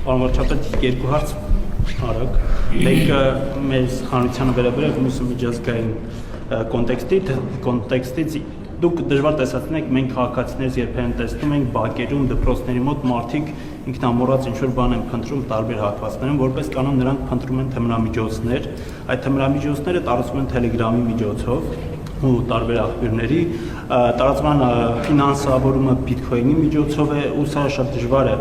Անվարչապետ երկու հարց արագ, մեկը մեր խանությանը վերաբերող մյուսը միջազգային կոնտեքստից դուք դժվար տեսածնեք, մենք քաղաքացիներից երբեմն տեսնում ենք բակերում, դպրոցների մոտ մարդիկ ինքնամոռաց ինչ-որ բան են փնտրում տարբեր հատվածներում, որպես կանոն նրանք փնտրում են թմրամիջոցներ, այդ թմրամիջոցները տարածվում են Telegram-ի միջոցով ու տարբեր աղբյուրների, տարածման ֆինանսավորումը բիթքոյնի միջոցով է ու սա շատ դժվար է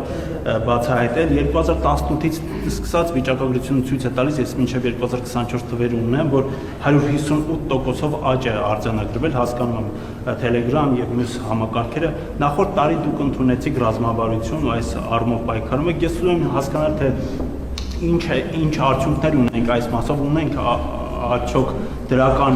բացահայտել 2018-ից սկսած վիճակագրությունը ցույց է տալիս, ես մինչև 2024 թվերը ունեմ, որ 158%-ով աճ է արձանագրվել, հասկանում եմ Telegram եւ մյուս համակարգերը, նախորդ տարի դուք ընդունեցիք ռազմավարություն ու այս առումով պայքարում եք, ես ուզում եմ հասկանալ, թե ինչ արդյունքներ ունենք այս մասով, ունենք արդյոք դրական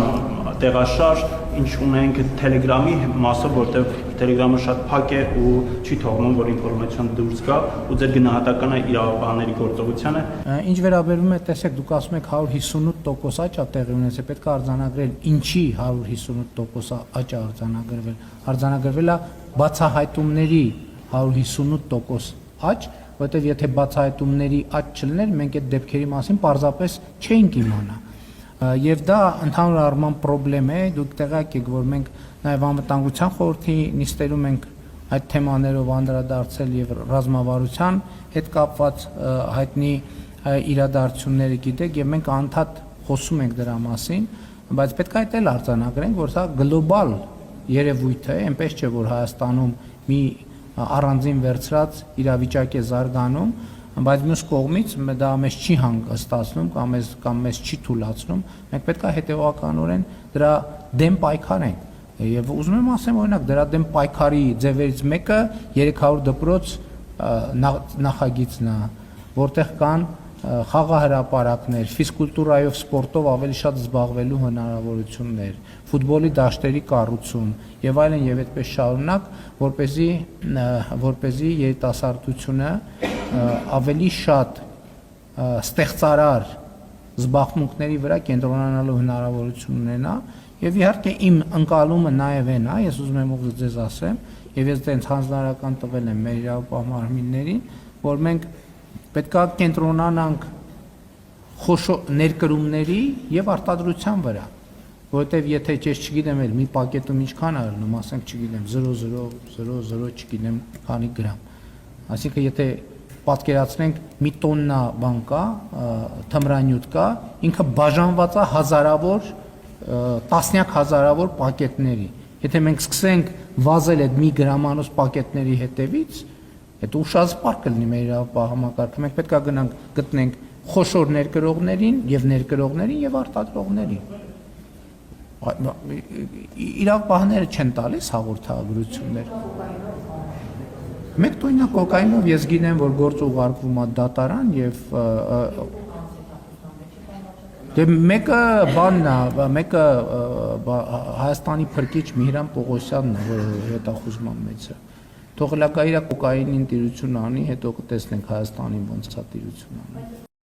տեղաշարժ, ինչ ունենք Telegram-ի մասով, որտեղ Telegram-ը շատ փակ է ու չի թողնում, որ ինֆորմացիան դուրս գա ու ձեր գնահատականը իրավաբանների գործողությանը։ Ինչ վերաբերում է, տեսեք, դուք ասում եք 158% աճ է տեղի ունեցել, պետք է արձանագրել, ինչի 158% աճ է արձանագրվել։ Արձանագրվել է բացահայտումների 158% աճ, որտեղ եթե բացահայտումների աճ չլիներ, մենք այդ դեպքերի մասին պարզապես չէինք իմանա։ Եվ դա ընդհանուր առմամբ խնդրեմ է, դուք տեղյակ եք, որ մենք նաև անվտանգության խորհրդի նիստերում ենք այդ թեմաներով անդրադարձել եւ ռազմավարության հետ կապված հայտնի իրադարձությունները գիտեք եւ մենք անդադ խոսում ենք դրա մասին, բայց պետք է այդ էլ արձանագրենք, որ սա գլոբալ երևույթ է, այնպես չէ, որ Հայաստանում մի առանձին վերցրած իրավիճակ է զարգանում, բայց մյուս կողմից դա մեզ չի հանգստացնում կամ մեզ չի թույլատրում, մենք պետք է հետևականորեն դրա դեմ պայքարենք եւ ուզում եմ ասեմ օրինակ դրա դեմ պայքարի ձևերից մեկը 300 դպրոց նախագիծն է, որտեղ կան խաղահրապարակներ, ֆիզկուլտուրայով, սպորտով ավելի շատ զբաղվելու հնարավորություններ, ֆուտբոլի դաշտերի կառուցում եւ այլն եւ այդպես շարունակ, որպեսզի երիտասարդությունը ավելի շատ ստեղծարար զբաղմունքների վրա կենտրոնանալու հնարավորություն ունենա եւ իհարկե իմ ընկալումը նաեւ այն է, ես ուզում եմ ուղղակի ձեզ ասեմ եւ ես դենց հանձնարարական տվել եմ մեր իրավապահ մարմիններին, որ մենք պետք է կենտրոնանանք խոշոր ներկրումների եւ արտադրության վրա, որովհետեւ եթե ես չգիտեմ էլ մի պակետում ինչքան է ելնում, ասենք չգիտեմ 0.00 չգիտեմ քանի գրամ, այսինքն եթե պատկերացնենք մի տոննա բան կա, թմրանյութ կա, ինքը բաժանված է հազարավոր, տասնյակ հազարավոր պակետների։ Եթե մենք սկսենք վազել այդ մի գրամանոց պակետների հետևից, այդ ուշազբաղ կլինի մեր իրավապահ համակարգը։ Մենք պետք է գնանք գտնենք խոշոր ներկրողներին եւ արտադրողներին։ Իրավապահները չեն տալիս հաղորդագրություններ։ Մեկ տոննա կոկայինով ես գիտեմ, որ գործ ուղարկվում է դատարան եւ մեկը բանն է, մեկը Հայաստանի փրկիչ Միհրան Պողոսյանն է, որը հետախուզման մեջ է։ Թող լակայիրա կոկայինին տիրություն անի, հետո կտեսնենք Հայաստանին ոնց է տիրություն անում։